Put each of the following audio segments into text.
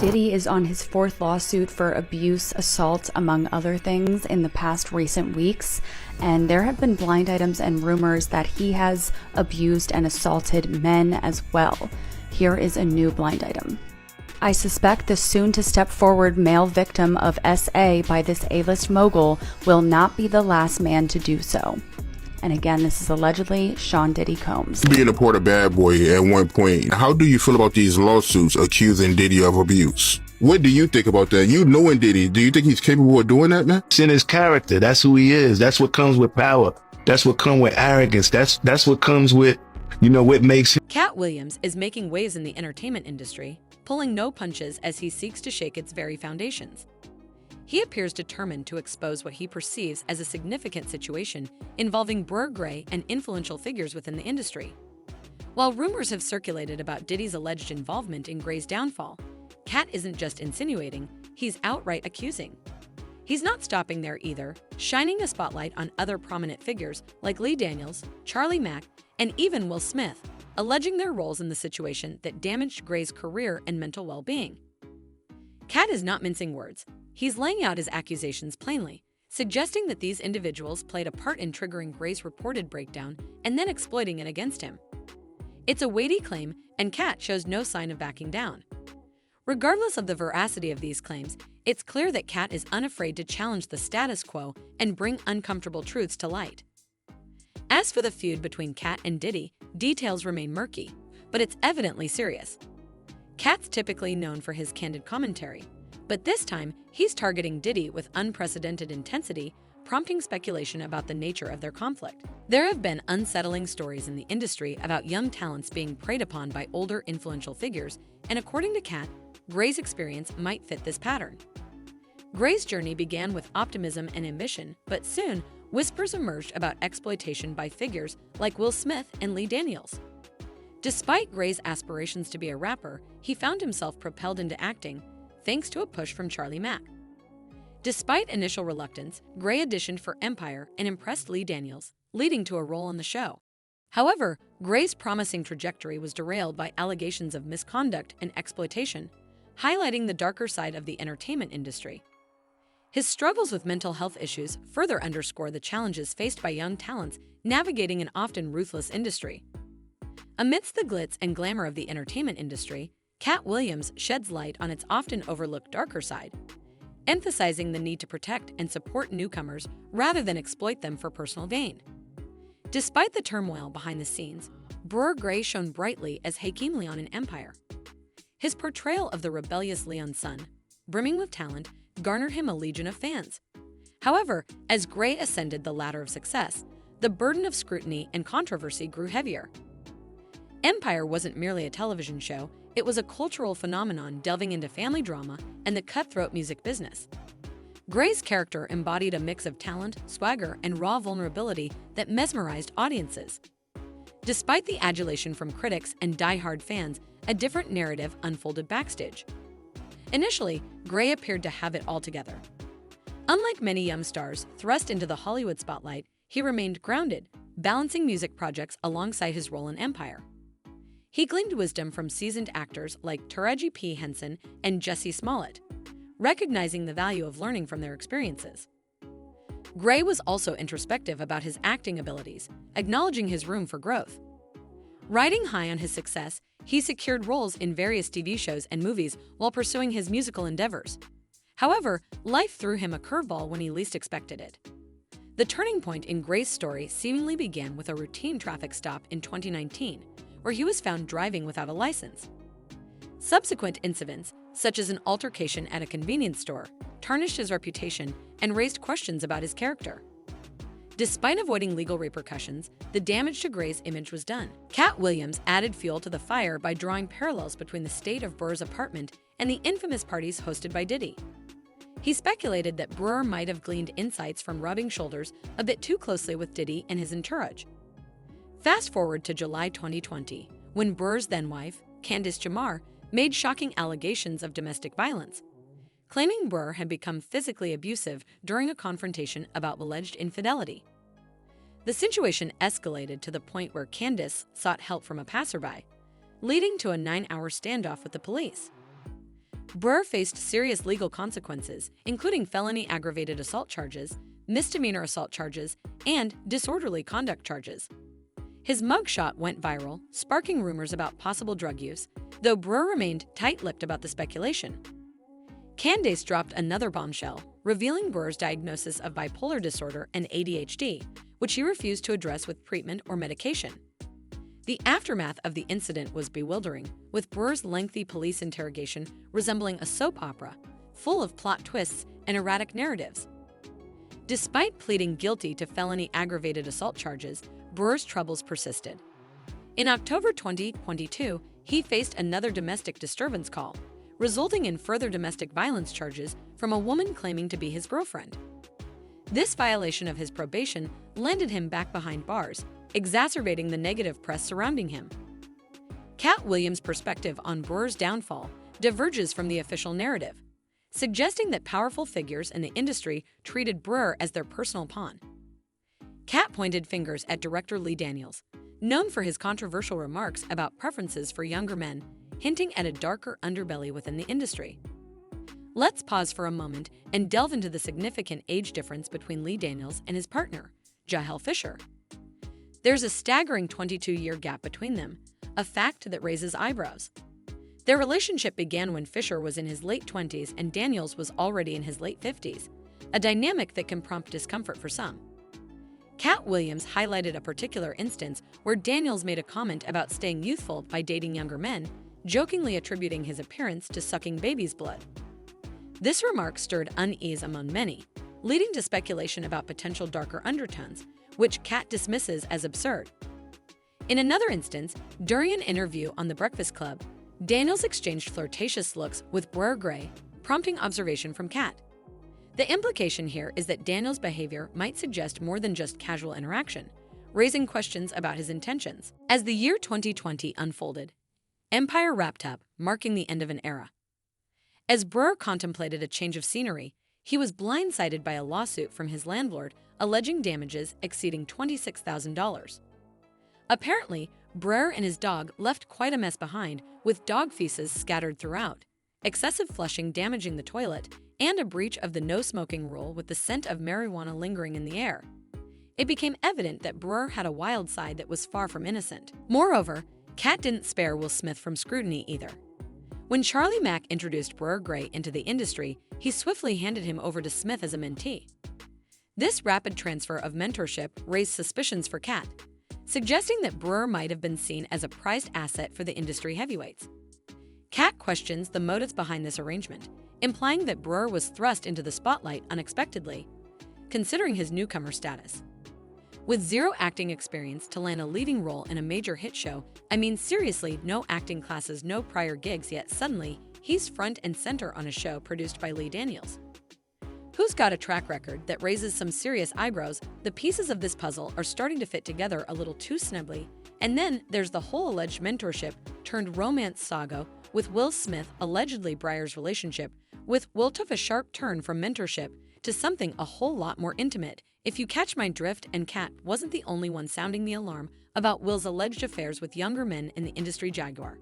Diddy is on his fourth lawsuit for abuse, assault, among other things, in the past recent weeks, and there have been blind items and rumors that he has abused and assaulted men as well. Here is a new blind item. I suspect the soon-to-step-forward male victim of SA by this A-list mogul will not be the last man to do so. And again, this is allegedly Sean Diddy Combs. Being a part of Bad Boy at one point, how do you feel about these lawsuits accusing Diddy of abuse? What do you think about that? You knowing Diddy, do you think he's capable of doing that, man? It's in his character. That's who he is. That's what comes with power. That's what comes with arrogance. That's what comes with, what makes him. Katt Williams is making waves in the entertainment industry, pulling no punches as he seeks to shake its very foundations. He appears determined to expose what he perceives as a significant situation involving Bryshere Gray and influential figures within the industry. While rumors have circulated about Diddy's alleged involvement in Gray's downfall, Katt isn't just insinuating, he's outright accusing. He's not stopping there either, shining a spotlight on other prominent figures like Lee Daniels, Charlie Mack, and even Will Smith, alleging their roles in the situation that damaged Gray's career and mental well-being. Katt is not mincing words. He's laying out his accusations plainly, suggesting that these individuals played a part in triggering Gray's reported breakdown and then exploiting it against him. It's a weighty claim, and Katt shows no sign of backing down. Regardless of the veracity of these claims, it's clear that Katt is unafraid to challenge the status quo and bring uncomfortable truths to light. As for the feud between Katt and Diddy, details remain murky, but it's evidently serious. Katt's typically known for his candid commentary, but this time he's targeting Diddy with unprecedented intensity, prompting speculation about the nature of their conflict. There have been unsettling stories in the industry about young talents being preyed upon by older influential figures, and according to Katt, Gray's experience might fit this pattern. Gray's journey began with optimism and ambition, but soon whispers emerged about exploitation by figures like Will Smith and Lee Daniels. Despite Gray's aspirations to be a rapper, he found himself propelled into acting, thanks to a push from Charlie Mack. Despite initial reluctance, Gray auditioned for Empire and impressed Lee Daniels, leading to a role on the show. However, Gray's promising trajectory was derailed by allegations of misconduct and exploitation, highlighting the darker side of the entertainment industry. His struggles with mental health issues further underscore the challenges faced by young talents navigating an often ruthless industry. Amidst the glitz and glamour of the entertainment industry, Katt Williams sheds light on its often overlooked darker side, emphasizing the need to protect and support newcomers rather than exploit them for personal gain. Despite the turmoil behind the scenes, Bryshere Gray shone brightly as Hakeem Leon in Empire. His portrayal of the rebellious Leon's son, brimming with talent, garnered him a legion of fans. However, as Gray ascended the ladder of success, the burden of scrutiny and controversy grew heavier. Empire wasn't merely a television show, it was a cultural phenomenon delving into family drama and the cutthroat music business. Gray's character embodied a mix of talent, swagger, and raw vulnerability that mesmerized audiences. Despite the adulation from critics and die-hard fans, a different narrative unfolded backstage. Initially, Gray appeared to have it all together. Unlike many young stars thrust into the Hollywood spotlight, he remained grounded, balancing music projects alongside his role in Empire. He gleaned wisdom from seasoned actors like Taraji P. Henson and Jussie Smollett, recognizing the value of learning from their experiences. Gray was also introspective about his acting abilities, acknowledging his room for growth. Riding high on his success, he secured roles in various TV shows and movies while pursuing his musical endeavors. However, life threw him a curveball when he least expected it. The turning point in Gray's story seemingly began with a routine traffic stop in 2019, where he was found driving without a license. Subsequent incidents, such as an altercation at a convenience store, tarnished his reputation and raised questions about his character. Despite avoiding legal repercussions, the damage to Gray's image was done. Katt Williams added fuel to the fire by drawing parallels between the state of Bryshere's apartment and the infamous parties hosted by Diddy. He speculated that Bryshere might have gleaned insights from rubbing shoulders a bit too closely with Diddy and his entourage. Fast forward to July 2020, when Bryshere's then-wife, Candace Jamar, made shocking allegations of domestic violence, claiming Bryshere had become physically abusive during a confrontation about alleged infidelity. The situation escalated to the point where Candace sought help from a passerby, leading to a 9-hour standoff with the police. Bryshere faced serious legal consequences, including felony aggravated assault charges, misdemeanor assault charges, and disorderly conduct charges. His mugshot went viral, sparking rumors about possible drug use, though Bryshere remained tight-lipped about the speculation. Candace dropped another bombshell, revealing Bryshere's diagnosis of bipolar disorder and ADHD, which he refused to address with treatment or medication. The aftermath of the incident was bewildering, with Bryshere's lengthy police interrogation resembling a soap opera, full of plot twists and erratic narratives. Despite pleading guilty to felony aggravated assault charges, Bryshere's troubles persisted. In October 2022, he faced another domestic disturbance call, resulting in further domestic violence charges from a woman claiming to be his girlfriend. This violation of his probation landed him back behind bars, exacerbating the negative press surrounding him. Katt Williams' perspective on Bryshere's downfall diverges from the official narrative, suggesting that powerful figures in the industry treated Bryshere as their personal pawn. Katt pointed fingers at director Lee Daniels, known for his controversial remarks about preferences for younger men, hinting at a darker underbelly within the industry. Let's pause for a moment and delve into the significant age difference between Lee Daniels and his partner, Jael Fisher. There's a staggering 22-year gap between them, a fact that raises eyebrows. Their relationship began when Fisher was in his late 20s and Daniels was already in his late 50s, a dynamic that can prompt discomfort for some. Katt Williams highlighted a particular instance where Daniels made a comment about staying youthful by dating younger men, jokingly attributing his appearance to sucking baby's blood. This remark stirred unease among many, leading to speculation about potential darker undertones, which Katt dismisses as absurd. In another instance, during an interview on The Breakfast Club, Daniels exchanged flirtatious looks with Bryshere Gray, prompting observation from Katt. The implication here is that Daniels' behavior might suggest more than just casual interaction, raising questions about his intentions. As the year 2020 unfolded, Empire wrapped up, marking the end of an era. As Bryshere contemplated a change of scenery, he was blindsided by a lawsuit from his landlord alleging damages exceeding $26,000. Apparently, Bryshere and his dog left quite a mess behind, with dog feces scattered throughout, excessive flushing damaging the toilet, and a breach of the no-smoking rule with the scent of marijuana lingering in the air. It became evident that Bryshere had a wild side that was far from innocent. Moreover, Katt didn't spare Will Smith from scrutiny either. When Charlie Mack introduced Bryshere Gray into the industry, he swiftly handed him over to Smith as a mentee. This rapid transfer of mentorship raised suspicions for Katt, suggesting that Bryshere might have been seen as a prized asset for the industry heavyweights. Katt questions the motives behind this arrangement, implying that Bryshere was thrust into the spotlight unexpectedly, considering his newcomer status. With zero acting experience to land a leading role in a major hit show, I mean seriously, no acting classes, no prior gigs, yet suddenly, he's front and center on a show produced by Lee Daniels. Who's got a track record that raises some serious eyebrows? The pieces of this puzzle are starting to fit together a little too snugly. And then there's the whole alleged mentorship turned romance saga with Will Smith. Allegedly, Bryshere's relationship with Will took a sharp turn from mentorship to something a whole lot more intimate, if you catch my drift, and Katt wasn't the only one sounding the alarm about Will's alleged affairs with younger men in the industry jaguar.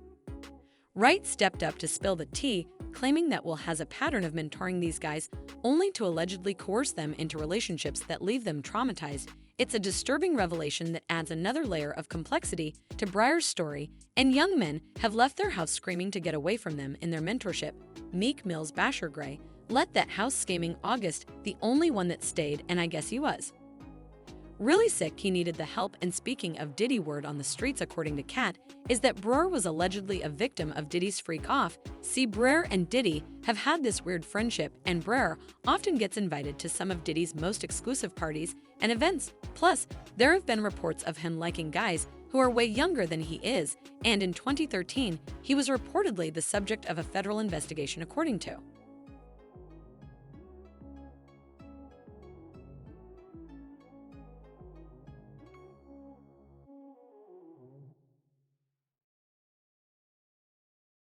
Wright stepped up to spill the tea, claiming that Will has a pattern of mentoring these guys only to allegedly coerce them into relationships that leave them traumatized. It's a disturbing revelation that adds another layer of complexity to Bryshere's story, and young men have left their house screaming to get away from them in their mentorship. Meek Mill's Bryshere Gray let that house scheming August, the only one that stayed, and I guess he was really sick. He needed the help. And speaking of Diddy, word on the streets, according to Katt, is that Bryshere was allegedly a victim of Diddy's FreakOff. See, Bryshere and Diddy have had this weird friendship, and Bryshere often gets invited to some of Diddy's most exclusive parties and events. Plus, there have been reports of him liking guys who are way younger than he is, and in 2013, he was reportedly the subject of a federal investigation, according to